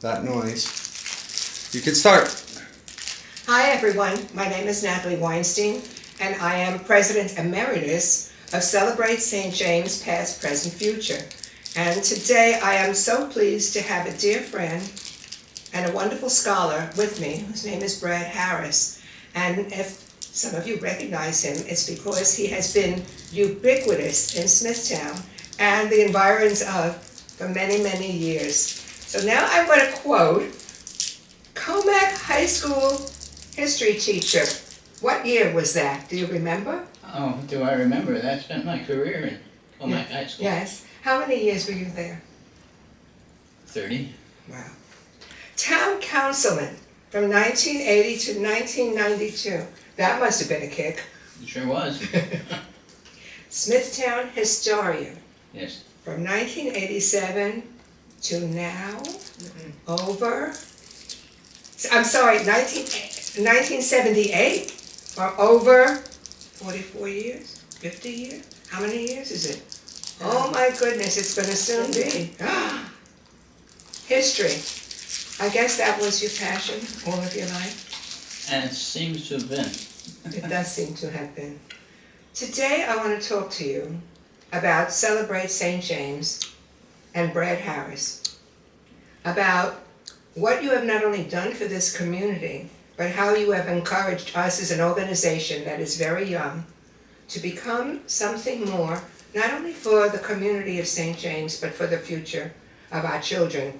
that noise. You can start. Hi everyone, my name is Natalie Weinstein and I am President Emeritus of Celebrate St. James Past, Present, Future. And today I am so pleased to have a dear friend and a wonderful scholar with me whose name is Brad Harris. And if some of you recognize him, it's because he has been ubiquitous in Smithtown and the environs of for many, many years. So now I'm going to quote Comac High School history teacher. What year was that? Do you remember? Oh, do I remember? I spent my career in Comac High School. Yes. How many years were you there? 30. Wow. Town councilman from 1980 to 1992. That must have been a kick. It sure was. Smithtown historian Yes. from 1987 to now, over, I'm sorry, 1978, or over 44 years, 50 years? How many years is it? Oh my goodness, it's going to soon be. History. I guess that was your passion all of your life? And it seems to have been. It does seem to have been. Today I want to talk to you about Celebrate St. James and Brad Harris, about what you have not only done for this community, but how you have encouraged us as an organization that is very young to become something more, not only for the community of St. James, but for the future of our children.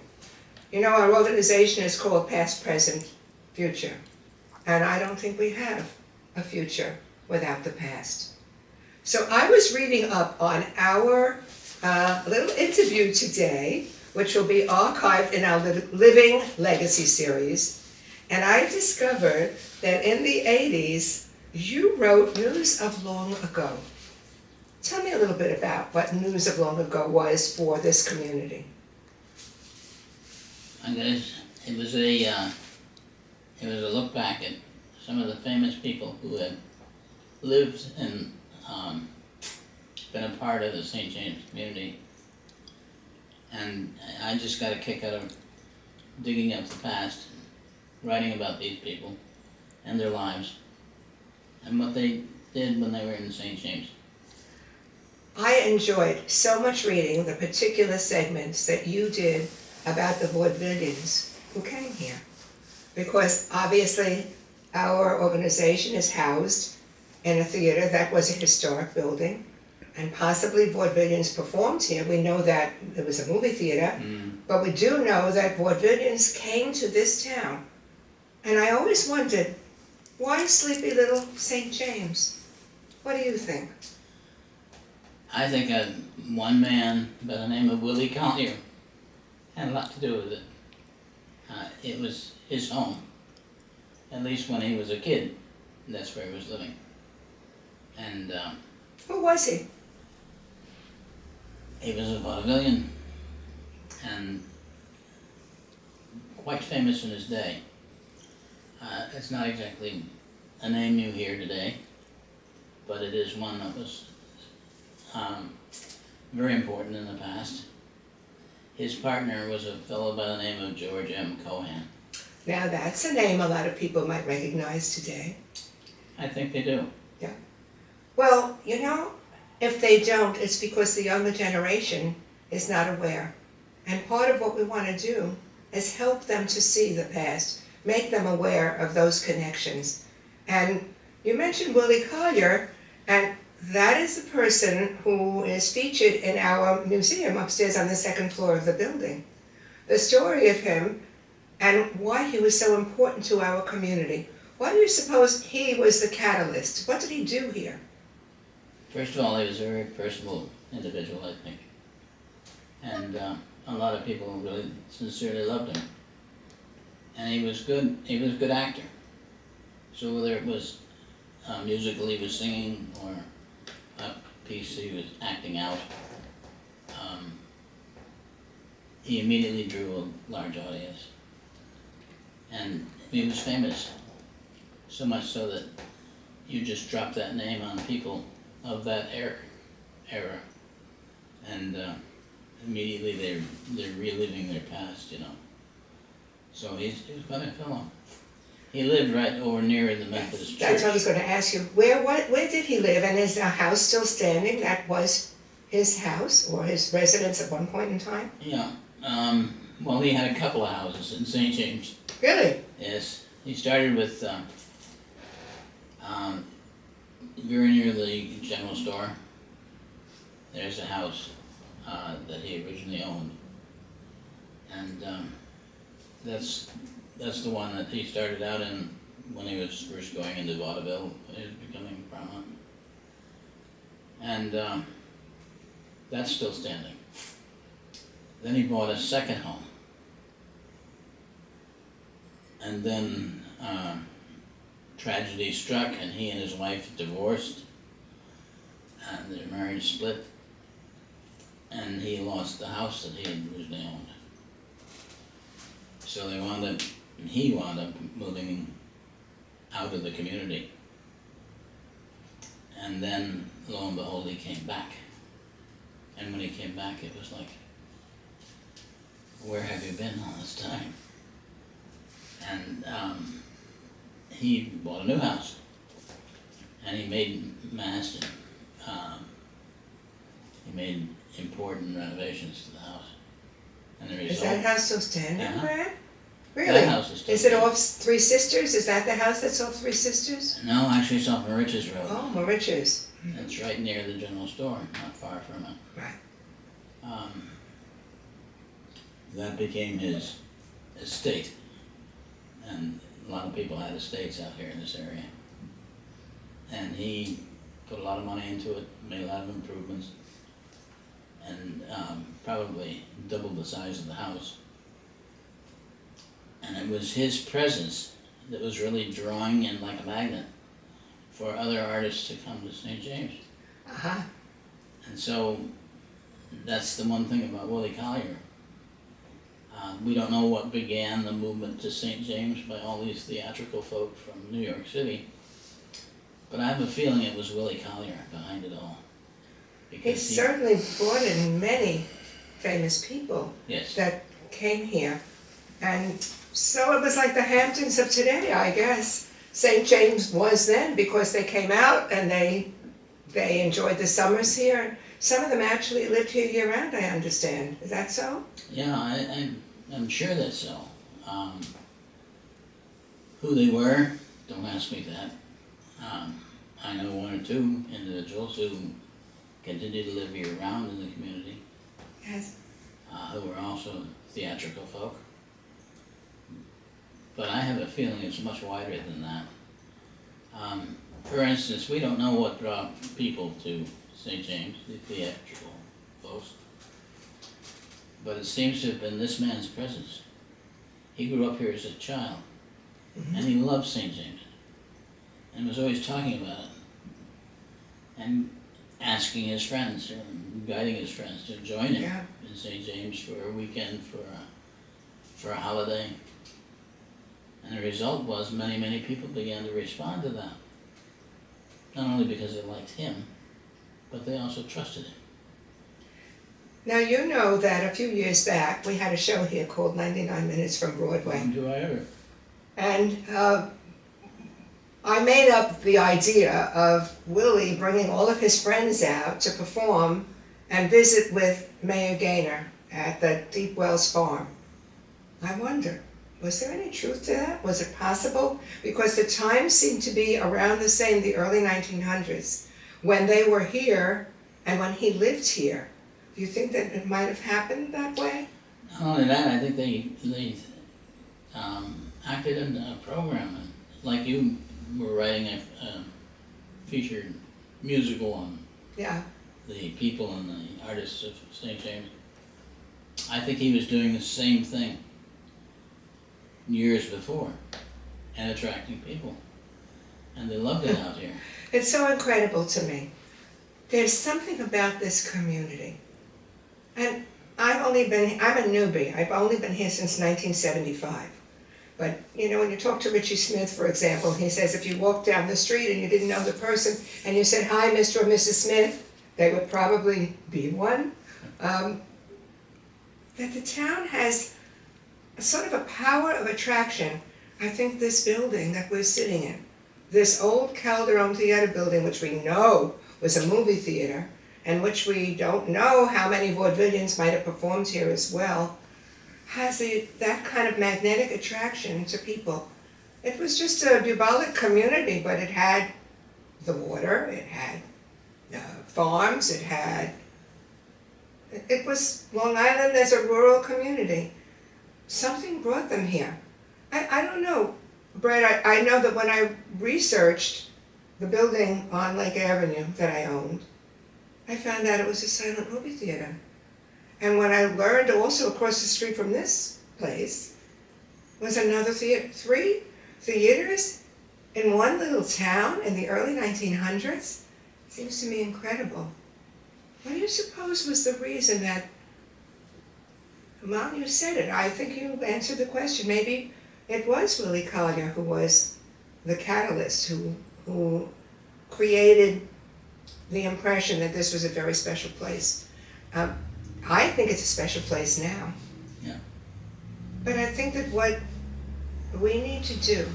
You know, our organization is called Past, Present, Future, and I don't think we have a future without the past. So I was reading up on our little interview today, which will be archived in our Living Legacy series, and I discovered that in the 80s, you wrote News of Long Ago. Tell me a little bit about what News of Long Ago was for this community. I guess it was a look back at some of the famous people who had lived and been a part of the St. James community. And I just got a kick out of digging up the past, writing about these people and their lives and what they did when they were in St. James. I enjoyed so much reading the particular segments that you did about the Vaudevillians who came here, because obviously our organization is housed in a theater that was a historic building, and possibly Vaudevillians performed here. We know that there was a movie theater, but we do know that Vaudevillians came to this town. And I always wondered, why sleepy little St. James? What do you think? I think one man by the name of Willie Collier had a lot to do with it. It was his home, at least when he was a kid. That's where he was living. And Who was he? he was a vaudevillian and quite famous in his day. It's not exactly a name you hear today, but it is one that was very important in the past. His partner was a fellow by the name of George M. Cohan. Now that's a name a lot of people might recognize today. I think they do. Yeah. Well, you know, if they don't, it's because the younger generation is not aware. And part of what we want to do is help them to see the past, make them aware of those connections. And you mentioned Willie Collier, and that is the person who is featured in our museum upstairs on the second floor of the building. The story of him and why he was so important to our community. Why do you suppose he was the catalyst? What did he do here? First of all, he was a very personable individual, I think. And a lot of people really sincerely loved him. And he was good. He was a good actor. So whether it was a musical he was singing or a piece he was acting out, he immediately drew a large audience. And he was famous, so much so that you just drop that name on people of that era, and immediately they're reliving their past, you know. So he's quite a fellow. He lived right over near the Methodist church. That's what I was going to ask you. Where did he live? And is the house still standing? That was his house or his residence at one point in time? Yeah. Well, he had a couple of houses in St. James. Really? Yes. He started with very near the general store. There's a house that he originally owned. And that's the one that he started out in when he was first going into Vaudeville. He was becoming prominent. And that's still standing. Then he bought a second home. And then tragedy struck and he and his wife divorced. And their marriage split. And he lost the house that he had originally owned. So he wound up moving out of the community. And then, lo and behold, he came back. And when he came back, it was like, where have you been all this time? And he bought a new house. And he made Maston. He made important renovations to the house. And the result, is that house still standing, Brad? Really? That house is still Is it standing. off Three Sisters? Is that the house that's off Three Sisters? No, actually it's off Emeritus Road. Oh, Mauritius. It's right near the general store, not far from it. Right. That became his estate. And a lot of people had estates out here in this area. And he put a lot of money into it, made a lot of improvements, and probably doubled the size of the house. And it was his presence that was really drawing in like a magnet for other artists to come to St. James. Uh-huh. And so that's the one thing about Willie Collier. We don't know what began the movement to St. James by all these theatrical folk from New York City, but I have a feeling it was Willie Collier behind it all. He certainly brought in many famous people Yes. that came here. And so it was like the Hamptons of today, I guess. St. James was then because they came out and they enjoyed the summers here. Some of them actually lived here year-round, I understand. Is that so? Yeah, I'm sure that's so. Who they were, don't ask me that. I know one or two individuals who continue to live year-round in the community, Yes. who were also theatrical folk. But I have a feeling it's much wider than that. For instance, we don't know what brought people to St. James, the theatrical folks, but it seems to have been this man's presence. He grew up here as a child, and he loved St. James, and was always talking about it, and asking his friends, or guiding his friends to join him in St. James for a weekend, for a holiday. And the result was many people began to respond to that. Not only because they liked him, but they also trusted him. Now you know that a few years back we had a show here called 99 Minutes from Broadway. Do I ever? And I made up the idea of Willie bringing all of his friends out to perform and visit with Mayor Gaynor at the Deep Wells Farm. I wonder, was there any truth to that? Was it possible? Because the times seemed to be around the same, the early 1900s, when they were here and when he lived here. Do you think that it might have happened that way? Not only that, I think they acted in a program, and like you were writing a featured musical on the people and the artists of St. James. I think he was doing the same thing years before and attracting people, and they loved it out here. It's so incredible to me. There's something about this community. And I'm a newbie. I've only been here since 1975. But, you know, when you talk to Richie Smith, for example, he says if you walked down the street and you didn't know the person and you said, "Hi, Mr. or Mrs. Smith," they would probably be one. That the town has sort of a power of attraction. I think this building that we're sitting in, this old Calderone Theater building, which we know was a movie theater, and which we don't know how many vaudevillians might have performed here as well, has that kind of magnetic attraction to people. It was just a bucolic community, but it had the water, it had farms, it was Long Island as a rural community. Something brought them here. I don't know, Brett, I know that when I researched the building on Lake Avenue that I owned, I found out it was a silent movie theater. And when I learned also across the street from this place was another theater, 3 theaters in one little town in the early 1900s, seems to me incredible. What do you suppose was the reason that, well, you said it, I think you answered the question. Maybe it was Willie Collier who was the catalyst, who created the impression that this was a very special place. I think it's a special place now. Yeah. But I think that what we need to do,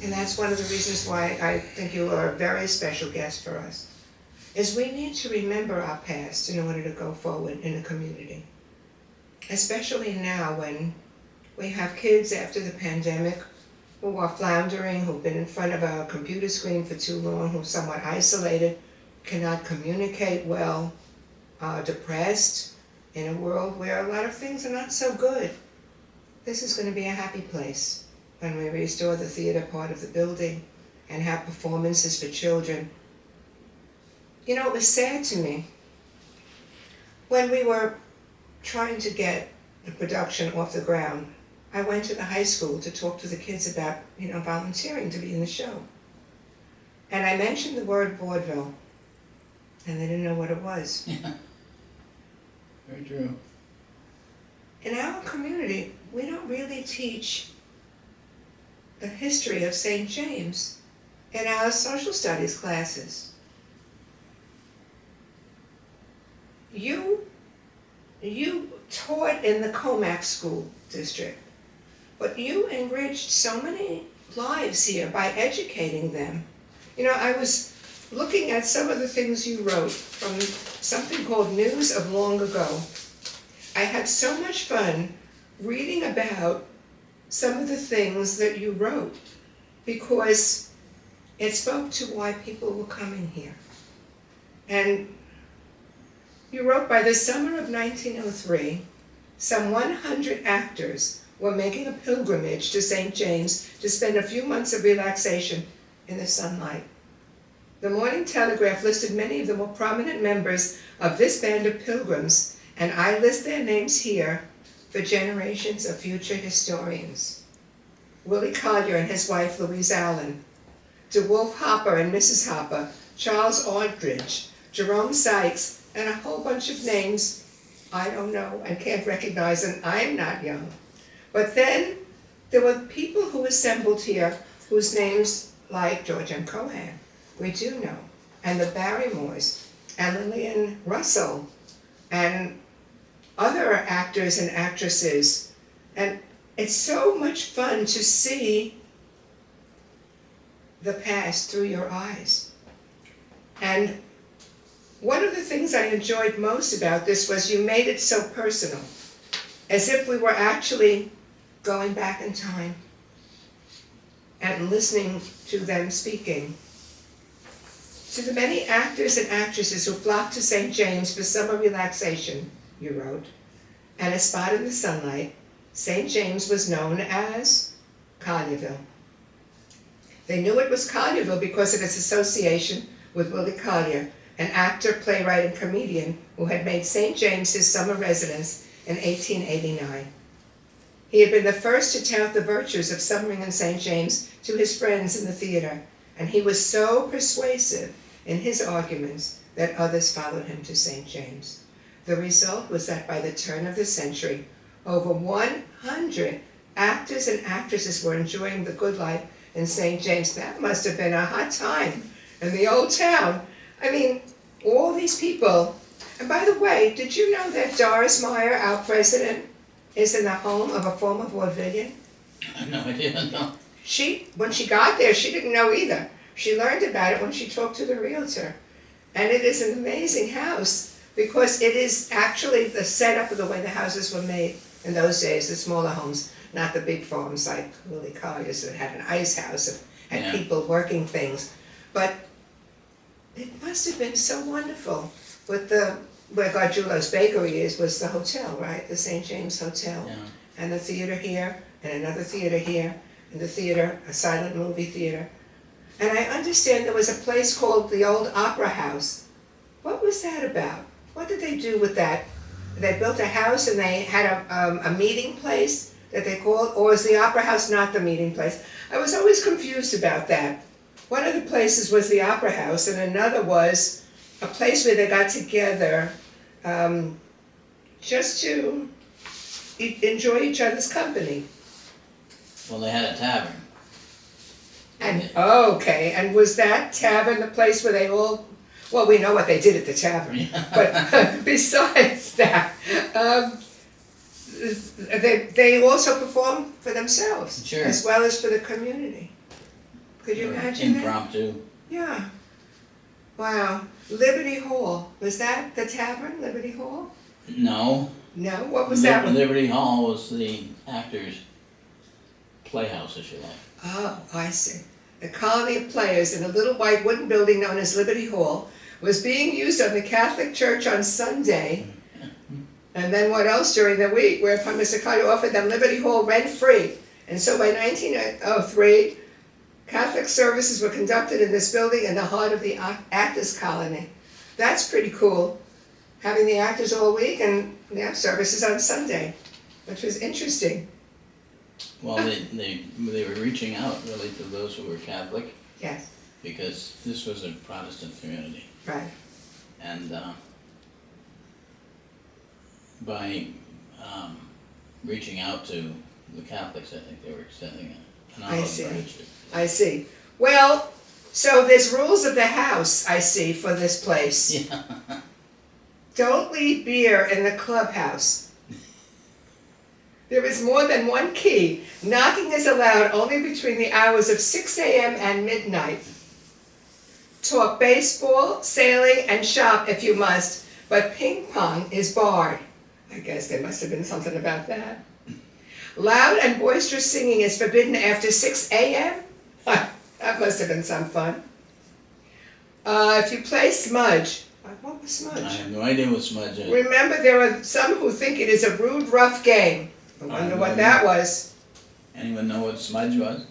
and that's one of the reasons why I think you are a very special guest for us, is we need to remember our past in order to go forward in a community. Especially now when we have kids after the pandemic who are floundering, who've been in front of a computer screen for too long, who are somewhat isolated, cannot communicate well, depressed, in a world where a lot of things are not so good. This is going to be a happy place when we restore the theater part of the building and have performances for children. You know, it was sad to me when we were trying to get the production off the ground. I went to the high school to talk to the kids about, volunteering to be in the show. And I mentioned the word vaudeville, and they didn't know what it was. Yeah. Very true. In our community, we don't really teach the history of St. James in our social studies classes. You taught in the Comac School District, but you enriched so many lives here by educating them. I was looking at some of the things you wrote from something called News of Long Ago. I had so much fun reading about some of the things that you wrote because it spoke to why people were coming here. And you wrote, by the summer of 1903, some 100 actors were making a pilgrimage to St. James to spend a few months of relaxation in the sunlight. The Morning Telegraph listed many of the more prominent members of this band of pilgrims, and I list their names here for generations of future historians. Willie Collier and his wife Louise Allen, DeWolf Hopper and Mrs. Hopper, Charles Aldridge, Jerome Sykes, and a whole bunch of names I don't know and can't recognize, and I'm not young. But then there were people who assembled here whose names, like George M. Cohan, we do know, and the Barrymores, and Lillian Russell, and other actors and actresses. And it's so much fun to see the past through your eyes. And one of the things I enjoyed most about this was you made it so personal, as if we were actually going back in time and listening to them speaking. To the many actors and actresses who flocked to St. James for summer relaxation, you wrote, and a spot in the sunlight, St. James was known as Collierville. They knew it was Collierville because of its association with Willie Collier, an actor, playwright, and comedian who had made St. James his summer residence in 1889. He had been the first to tout the virtues of summering in St. James to his friends in the theater, and he was so persuasive in his arguments that others followed him to St. James. The result was that by the turn of the century, over 100 actors and actresses were enjoying the good life in St. James. That must have been a hot time in the old town. I mean, all these people. And by the way, did you know that Doris Meyer, our president, is in the home of a former vaudevillian? I have no idea, no. When she got there, she didn't know either. She learned about it when she talked to the realtor. And it is an amazing house because it is actually the setup of the way the houses were made in those days, the smaller homes, not the big farms like Willie Collier's that had an ice house and had people working things. But it must have been so wonderful. With where Gargiulo's Bakery was the hotel, right? The St. James Hotel. Yeah. And the theater here, and another theater here, and the theater, a silent movie theater. And I understand there was a place called the Old Opera House. What was that about? What did they do with that? They built a house and they had a meeting place that they called, or is the Opera House not the meeting place? I was always confused about that. One of the places was the Opera House and another was a place where they got together just to enjoy each other's company. Well, they had a tavern. And, okay, and was that tavern the place where they all, well, we know what they did at the tavern, but besides that, they also performed for themselves, Sure. as well as for the community. Could you imagine that? Impromptu. Yeah. Wow. Liberty Hall, was that the tavern, Liberty Hall? No. No, what was that one? Liberty Hall was the actors' playhouse, if you like. Oh, I see. The colony of players in a little white wooden building known as Liberty Hall was being used on the Catholic Church on Sunday, and then what else during the week, whereupon Mr. Collier offered them Liberty Hall rent-free. And so by 1903, Catholic services were conducted in this building in the heart of the actors' colony. That's pretty cool, having the actors all week and services on Sunday, which was interesting. Well, they were reaching out really to those who were Catholic. Yes. Because this was a Protestant community. Right. And by reaching out to the Catholics, I think they were extending an olive branch. I see. Well, so there's rules of the house, I see, for this place. Yeah. Don't leave beer in the clubhouse. There is more than one key. Knocking is allowed only between the hours of 6 a.m. and midnight. Talk baseball, sailing, and shop if you must, but ping pong is barred. I guess there must have been something about that. Loud and boisterous singing is forbidden after 6 a.m.? That must have been some fun. If you play smudge, what was smudge? I have no idea what smudge is. Remember, there are some who think it is a rude, rough game. I wonder what that was. Anyone know what smudge was?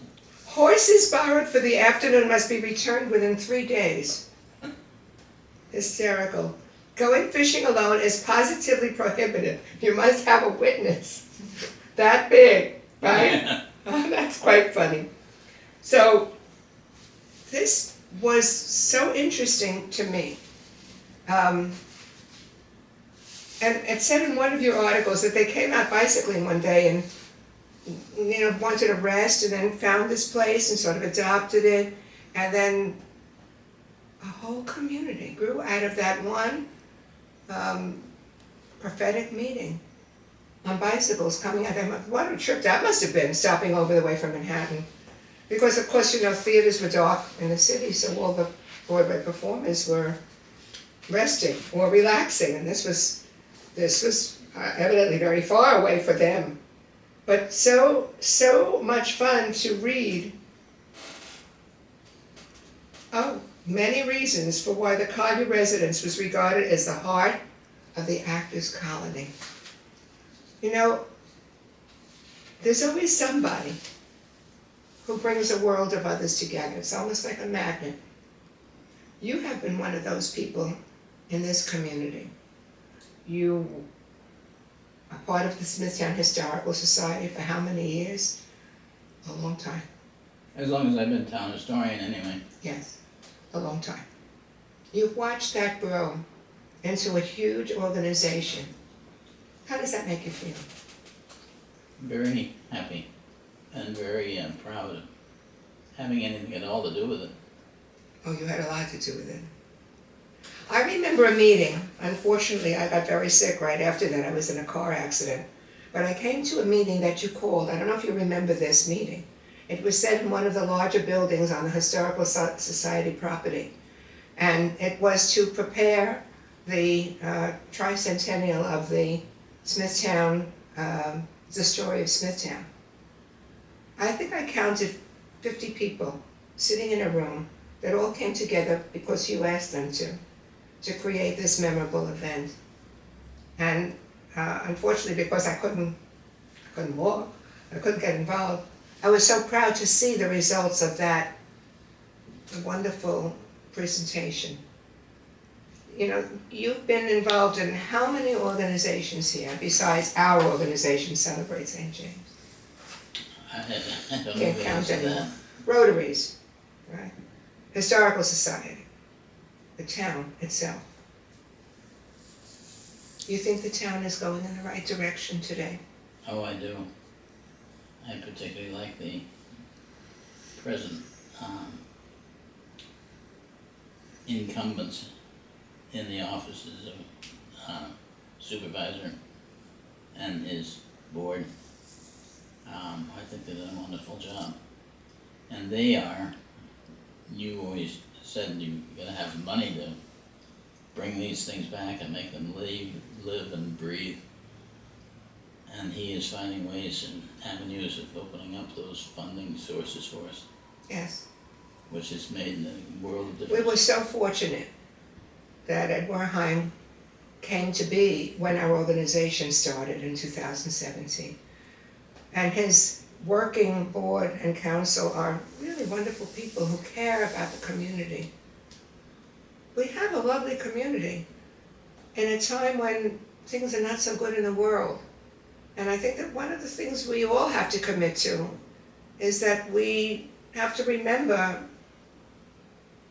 Horses borrowed for the afternoon must be returned within 3 days. Hysterical. Going fishing alone is positively prohibited. You must have a witness. That big, right? Yeah. Oh, that's quite funny. So, this was so interesting to me. And it said in one of your articles that they came out bicycling one day and, wanted to rest and then found this place and sort of adopted it. And then a whole community grew out of that one prophetic meeting on bicycles coming out. What a trip that must have been, stopping over the way from Manhattan. Because, of course, theaters were dark in the city, so all the Broadway performers were resting or relaxing, and this was evidently very far away for them. But so much fun to read. Oh, many reasons for why the Collier residence was regarded as the heart of the actors' colony. There's always somebody who brings a world of others together. It's almost like a magnet. You have been one of those people in this community. You are part of the Smithtown Historical Society for how many years? A long time. As long as I've been town historian, anyway. Yes, a long time. You've watched that grow into a huge organization. How does that make you feel? Very happy and very proud of having anything at all to do with it. Oh, you had a lot to do with it. I remember a meeting. Unfortunately, I got very sick right after that. I was in a car accident. but I came to a meeting that you called. I don't know if you remember this meeting. It was set in one of the larger buildings on the Historical Society property. And it was to prepare the tricentennial of the Smithtown, the story of Smithtown. I think I counted 50 people sitting in a room that all came together because you asked them to create this memorable event. And unfortunately, because I couldn't walk, I couldn't get involved, I was so proud to see the results of that wonderful presentation. You know, you've been involved in how many organizations here besides our organization, Celebrate St. James? I don't know Can't the count answer to anymore. that. Rotaries, right? Historical Society, the town itself. You think the town is going in the right direction today? Oh, I do. I particularly like the present incumbents in the offices of supervisor and his board. I think they did a wonderful job. And they are, you always said you gotta have money to bring these things back and make them live and breathe. And he is finding ways and avenues of opening up those funding sources for us, Yes. which has made a world of We difference. were so fortunate that Ed Warheim came to be when our organization started in 2017. And his working board and council are really wonderful people who care about the community. We have a lovely community in a time when things are not so good in the world. And I think that one of the things we all have to commit to is that we have to remember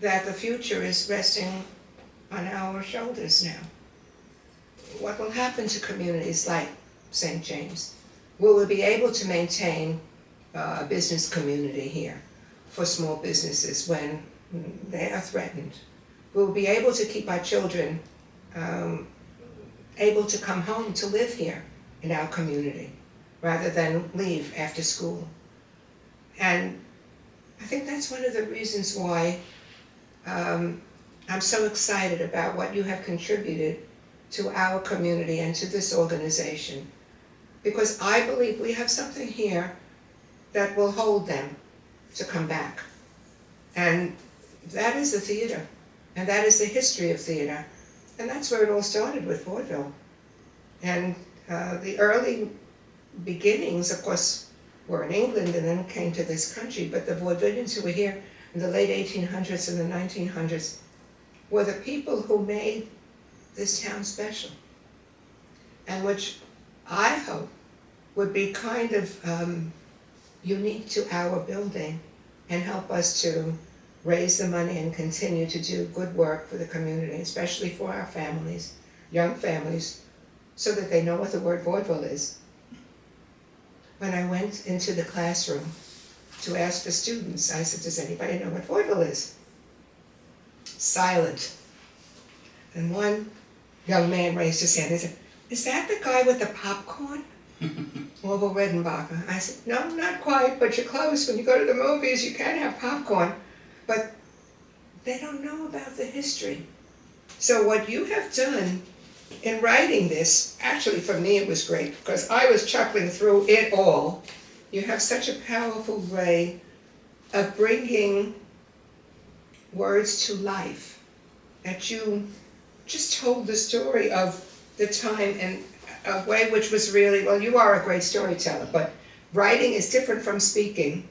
that the future is resting on our shoulders now. What will happen to communities like St. James? Will we be able to maintain a business community here for small businesses when they are threatened? Will we be able to keep our children able to come home to live here in our community rather than leave after school? And I think that's one of the reasons why I'm so excited about what you have contributed to our community and to this organization, because I believe we have something here that will hold them to come back. And that is the theater, and that is the history of theater, and that's where it all started with Vaudeville. And the early beginnings, of course, were in England and then came to this country, but the vaudevillians who were here in the late 1800s and the 1900s were the people who made this town special, and which I hope would be kind of unique to our building and help us to raise the money and continue to do good work for the community, especially for our families, young families, so that they know what the word vaudeville is. When I went into the classroom to ask the students, I said, does anybody know what vaudeville is? Silent. And one young man raised his hand and said, is that the guy with the popcorn? Orville Redenbacher. I said, no, not quite, but you're close. When you go to the movies, you can have popcorn. But they don't know about the history. So what you have done in writing this, actually for me it was great, because I was chuckling through it all. You have such a powerful way of bringing words to life, that you just told the story of the time in a way which was really, well, you are a great storyteller, but writing is different from speaking,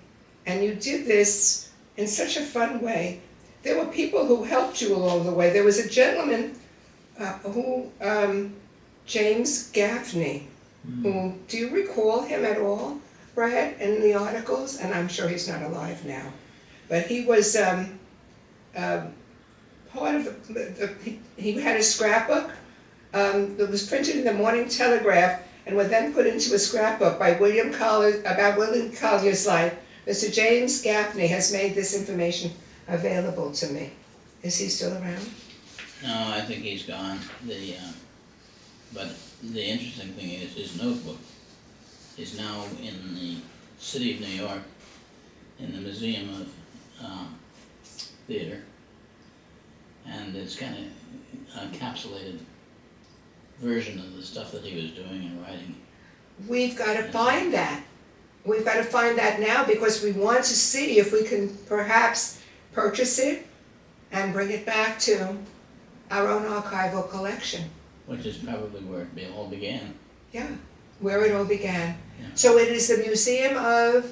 and you did this in such a fun way. There were people who helped you along the way. There was a gentleman James Gaffney, who, do you recall him at all, Brad, in the articles? And I'm sure he's not alive now. But he was part of he had a scrapbook that was printed in the Morning Telegraph and was then put into a scrapbook by William Collier, about Willie Collier's life. Mr. James Gaffney has made this information available to me. Is he still around? No, I think he's gone. But the interesting thing is his notebook is now in the city of New York, in the Museum of Theater, and it's kind of encapsulated version of the stuff that he was doing and writing. We've got to find that. We've got to find that now because we want to see if we can perhaps purchase it and bring it back to our own archival collection. Which is probably where it all began. Yeah, where it all began. Yeah. So it is the Museum of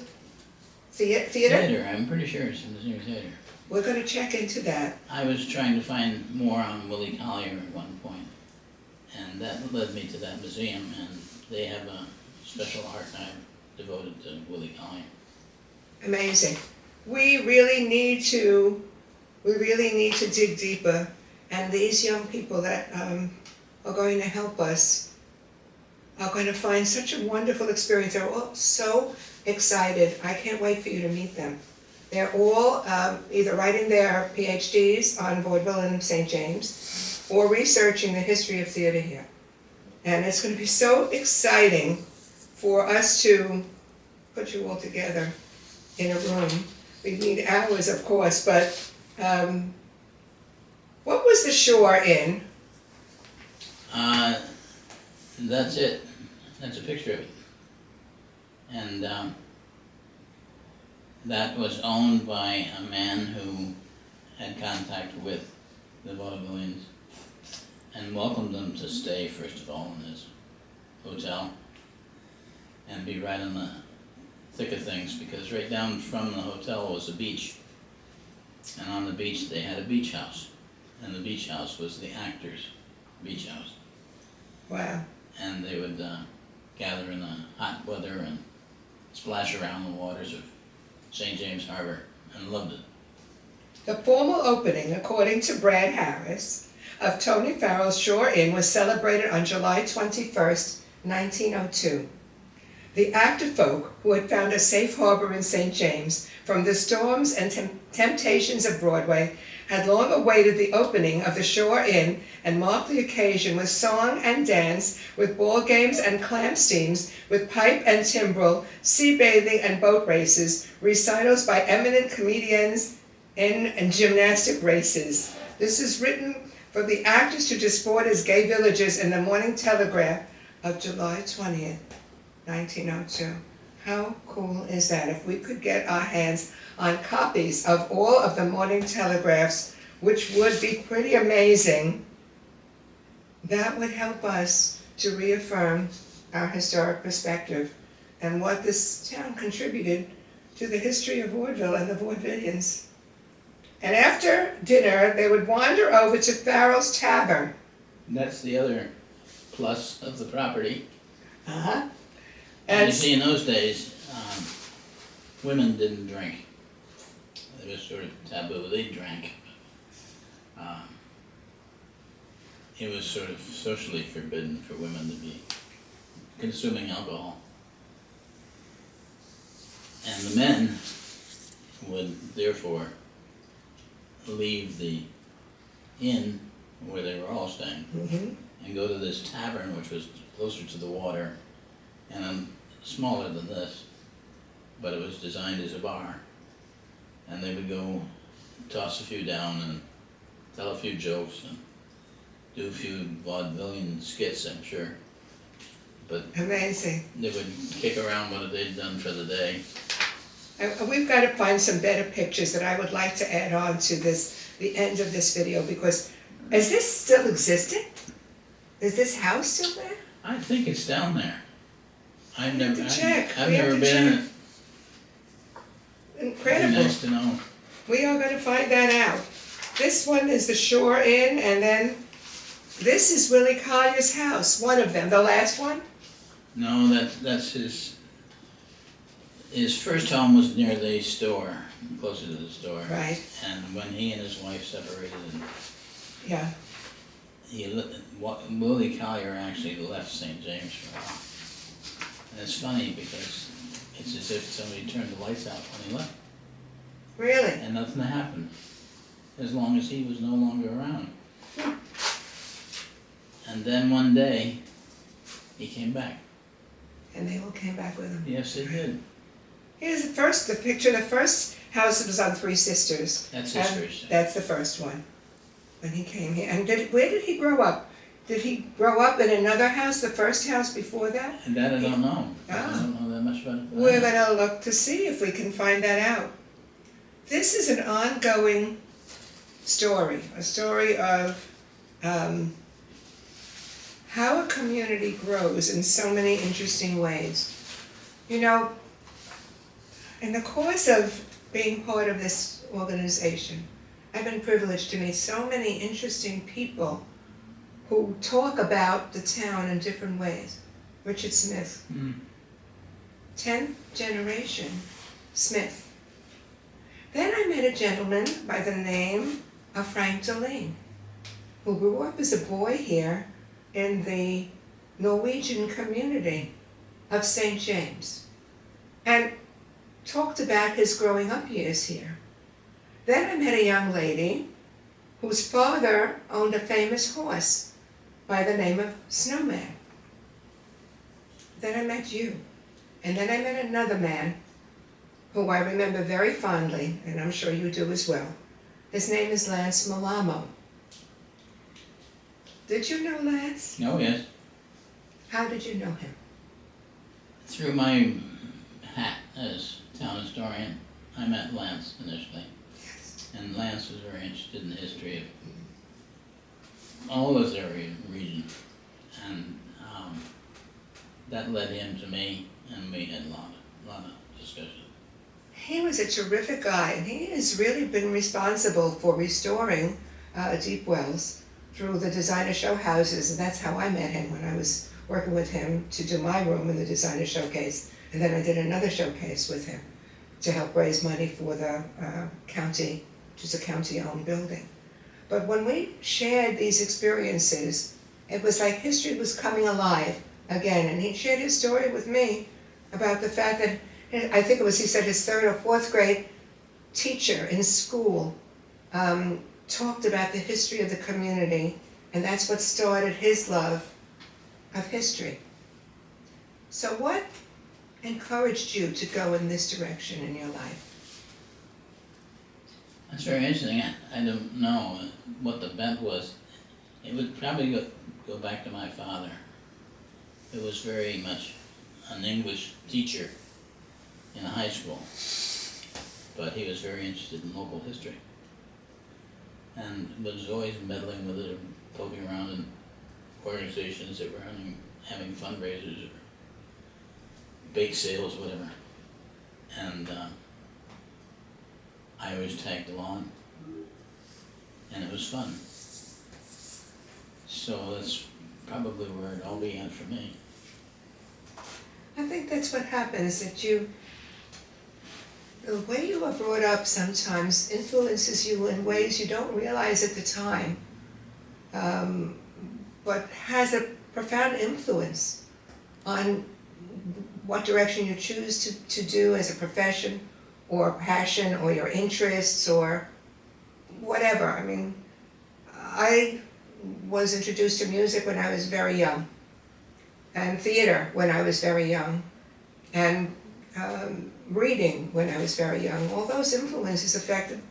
Theater? Theater, I'm pretty sure it's the Museum of Theater. We're going to check into that. I was trying to find more on Willie Collier at one point, and that led me to that museum, and they have a special archive devoted to Willie Collier. Amazing. We really need to dig deeper, and these young people that are going to help us are going to find such a wonderful experience. They're all so excited. I can't wait for you to meet them. They're all either writing their PhDs on Vaudeville and St. James or researching the history of theater here. And it's going to be so exciting for us to put you all together in a room. We need hours, of course, but what was the Shore Inn? That's it. That's a picture of it. And that was owned by a man who had contact with the Vaudevillians and welcomed them to stay, first of all, in his hotel and be right in the thick of things, because right down from the hotel was a beach, and on the beach they had a beach house, and the beach house was the actors' beach house. Wow. And they would gather in the hot weather and splash around the waters of St. James Harbor, and loved it. The formal opening, according to Brad Harris, of Tony Farrell's Shore Inn was celebrated on July 21st, 1902. The actor folk who had found a safe harbor in St. James from the storms and temptations of Broadway had long awaited the opening of the Shore Inn and marked the occasion with song and dance, with ball games and clam steams, with pipe and timbrel, sea bathing and boat races, recitals by eminent comedians and gymnastic races. This is written for the actors to disport as gay villagers in the Morning Telegraph of July 20th, 1902. How cool is that? If we could get our hands on copies of all of the Morning Telegraphs, which would be pretty amazing, that would help us to reaffirm our historic perspective and what this town contributed to the history of Vaudeville and the Vaudevillians. And after dinner, they would wander over to Farrell's Tavern. That's the other plus of the property. Uh-huh. And you see, in those days, women didn't drink. It was sort of taboo. They drank. It was sort of socially forbidden for women to be consuming alcohol. And the men would therefore leave the inn where they were all staying and go to this tavern, which was closer to the water and smaller than this, but it was designed as a bar. And they would go toss a few down and tell a few jokes and do a few vaudevillian skits, I'm sure. But amazing. They would kick around what they'd done for the day. We've got to find some better pictures that I would like to add on to this, the end of this video, because is this still existing? Is this house still there? I think it's down there. I've We have never, to check. I've We have never to been in check. it. Incredible. It'd be nice to know. We are going to find that out. This one is the Shore Inn, and then this is Willie Collier's house, one of them, the last one? No, that's his first home was near the store, closer to the store. Right. And when he and his wife separated, Yeah. Willie Collier actually left St. James for a while. And it's funny because it's as if somebody turned the lights out when he left. Really? And nothing happened, as long as he was no longer around. And then one day, he came back. and they all came back with him. Yes, they did. Here's the first house was on Three Sisters. That's And history. that's the first one, when he came here. And where did he grow up? Did he grow up in another house, the first house before that? And that I don't know. Ah. I don't know that much about it. We're gonna look to see if we can find that out. This is an ongoing story, a story of how a community grows in so many interesting ways. You know, in the course of being part of this organization, I've been privileged to meet so many interesting people who talk about the town in different ways. Richard Smith, 10th generation Smith. Then I met a gentleman by the name of Frank Delane, who grew up as a boy here in the Norwegian community of St. James, and talked about his growing up years here. Then I met a young lady whose father owned a famous horse by the name of Snowman. Then I met you. And then I met another man who I remember very fondly, and I'm sure you do as well. His name is Lance Malamo. Did you know Lance? Oh, yes. How did you know him? Through my hat as town historian, I met Lance initially. Yes. And Lance was very interested in the history of all this area, region. And that led him to me, and we had a lot of discussion. He was a terrific guy, and he has really been responsible for restoring deep wells through the designer show houses, and that's how I met him when I was working with him to do my room in the designer showcase. And then I did another showcase with him to help raise money for the county, which is a county-owned building. But when we shared these experiences, it was like history was coming alive again. And he shared his story with me about the fact that, I think it was, he said his third or fourth grade teacher in school talked about the history of the community, and that's what started his love of history. So what encouraged you to go in this direction in your life? That's very interesting. I don't know what the bent was. It would probably go back to my father, who was very much an English teacher in a high school, but he was very interested in local history and was always meddling with it, or poking around in organizations that were having fundraisers or bake sales, whatever. And I always tagged along, and it was fun. So that's probably where it all began for me. I think that's what happens, that the way you are brought up sometimes influences you in ways you don't realize at the time, but has a profound influence on what direction you choose to do as a profession or passion or your interests or whatever. I mean, I was introduced to music when I was very young, and theater when I was very young, and reading when I was very young. All those influences affected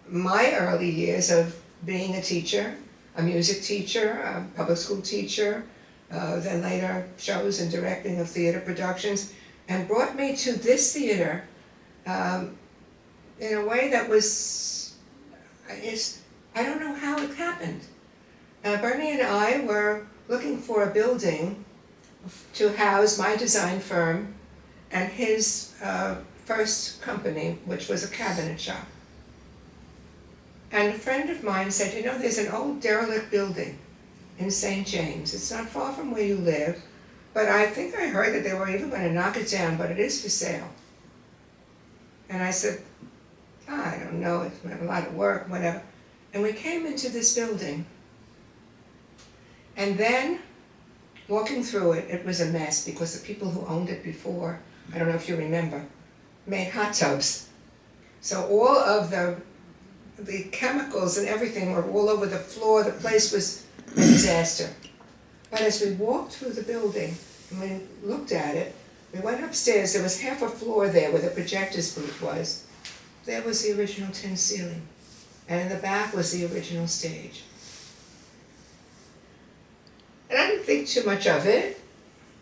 my early years of being a teacher, a music teacher, a public school teacher, then later shows and directing of theater productions, and brought me to this theater in a way that was, I don't know how it happened. Bernie and I were looking for a building to house my design firm and his first company, which was a cabinet shop. And a friend of mine said, you know, there's an old derelict building in St. James. It's not far from where you live, but I think I heard that they were even going to knock it down, but it is for sale. And I said, I don't know, it's a lot of work, whatever. And we came into this building. And then, walking through it, it was a mess because the people who owned it before, I don't know if you remember, made hot tubs. So all of the chemicals and everything were all over the floor. The place was a disaster. But as we walked through the building and we looked at it, We went upstairs, there was half a floor there where the projector's booth was. There was the original tin ceiling, and in the back was the original stage. And I didn't think too much of it.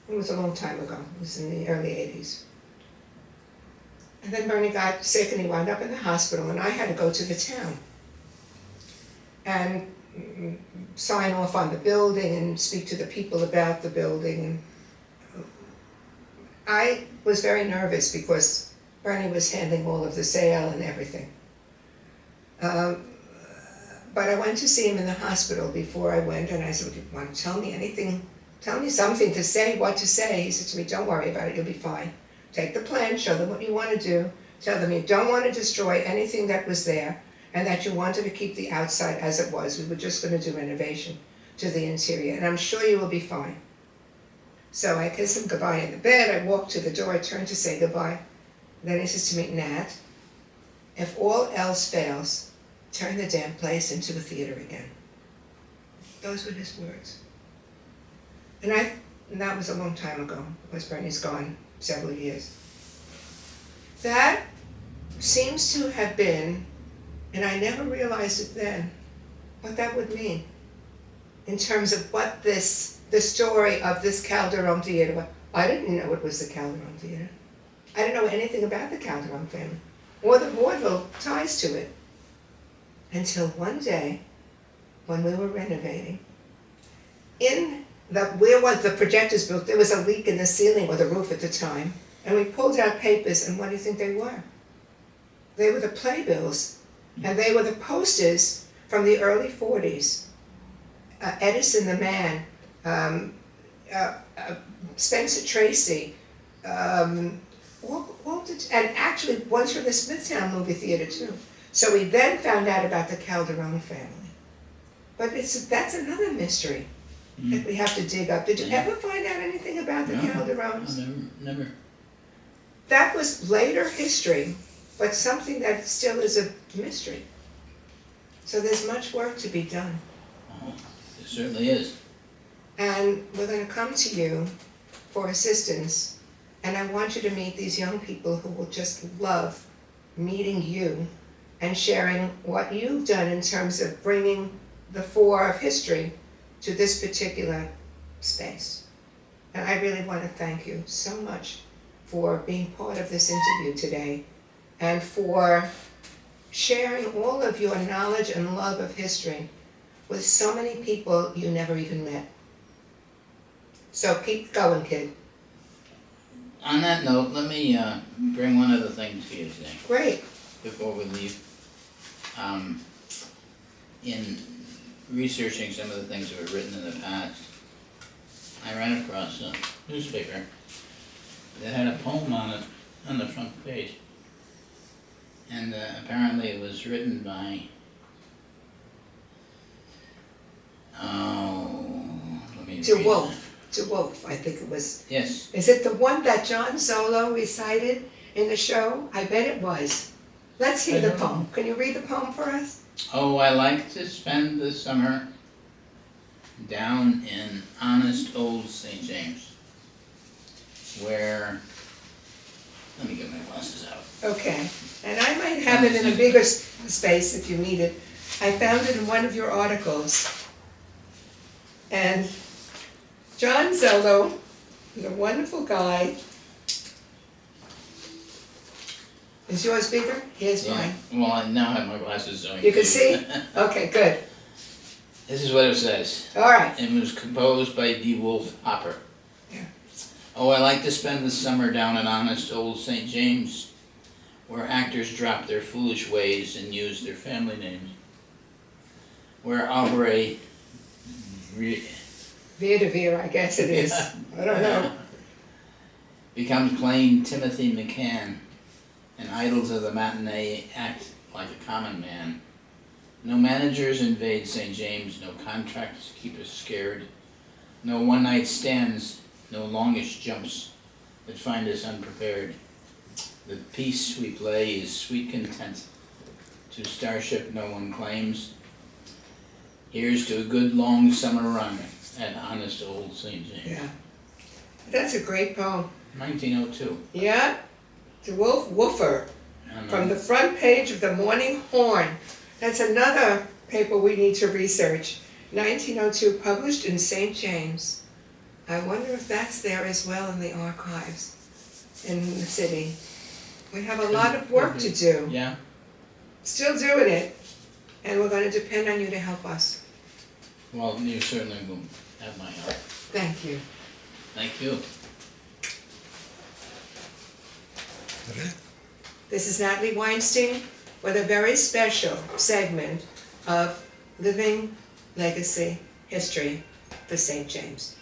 It was a long time ago, it was in the early 80s. And then Bernie got sick and he wound up in the hospital, and I had to go to the town and sign off on the building and speak to the people about the building. I was very nervous because Bernie was handling all of the sale and everything. But I went to see him in the hospital before I went, and I said, "Do you want to tell me anything? Tell me something to say, what to say." He said to me, "Don't worry about it, you'll be fine. Take the plan, show them what you want to do, tell them you don't want to destroy anything that was there, and that you wanted to keep the outside as it was. We were just going to do renovation to the interior, and I'm sure you will be fine." So I kissed him goodbye in the bed, I walked to the door, I turned to say goodbye. Then he says to me, "Nat, if all else fails, turn the damn place into a theater again." Those were his words. And that was a long time ago, because Bernie's gone several years. That seems to have been, and I never realized it then, what that would mean in terms of what the story of this Calderone Theater was. I didn't know it was the Calderone Theater. I didn't know anything about the Calderone family or the Vaudeville ties to it until one day when we were renovating. Where was the projector's booth, there was a leak in the ceiling or the roof at the time, and we pulled out papers, and what do you think they were? They were the playbills, and they were the posters from the early 40s. Edison the Man, Spencer Tracy, and actually one's from the Smithtown movie theater too. So we then found out about the Calderone family. But that's another mystery that we have to dig up. Did you ever find out anything about the Calderones? Never. That was later history, but something that still is a mystery. So there's much work to be done. It certainly is. And we're going to come to you for assistance, and I want you to meet these young people who will just love meeting you and sharing what you've done in terms of bringing the fore of history to this particular space. And I really want to thank you so much for being part of this interview today and for sharing all of your knowledge and love of history with so many people you never even met. So keep going, kid. On that note, let me bring one other thing to you today. Great. Before we leave. In researching some of the things that were written in the past, I ran across a newspaper that had a poem on it on the front page. And apparently it was written by, DeWolf, I think it was. Yes. Is it the one that John Solo recited in the show? I bet it was. Let's hear the poem. Can you read the poem for us? Oh, I like to spend the summer down in honest old St. James, where, let me get my glasses out. Okay, and I might have it in a bigger space if you need it. I found it in one of your articles. And John Zello is a wonderful guy. Is yours bigger? Here's mine. Well, I now have my glasses so You can see? Okay, good. This is what it says. All right. It was composed by DeWolf Hopper. Yeah. Oh, I like to spend the summer down in honest old St. James, where actors drop their foolish ways and use their family names. Where Aubrey Vaudeville, I guess it is. I don't know. becomes plain Timothy McCann, and idols of the matinee act like a common man. No managers invade St. James, no contracts keep us scared, no one-night stands, no longish jumps that find us unprepared. The piece we play is sweet content, to starship no one claims. Here's to a good long summer run at honest old St. James. Yeah, that's a great poem. 1902. Yeah, the Wolf Woofer, And, from the front page of the Morning Horn. That's another paper we need to research. 1902, published in St. James. I wonder if that's there as well in the archives in the city. We have a lot of work to do. Yeah. Still doing it, and we're going to depend on you to help us. Well, you certainly will have my help. Thank you. Thank you. This is Natalie Weinstein with a very special segment of Living Legacy History for St. James.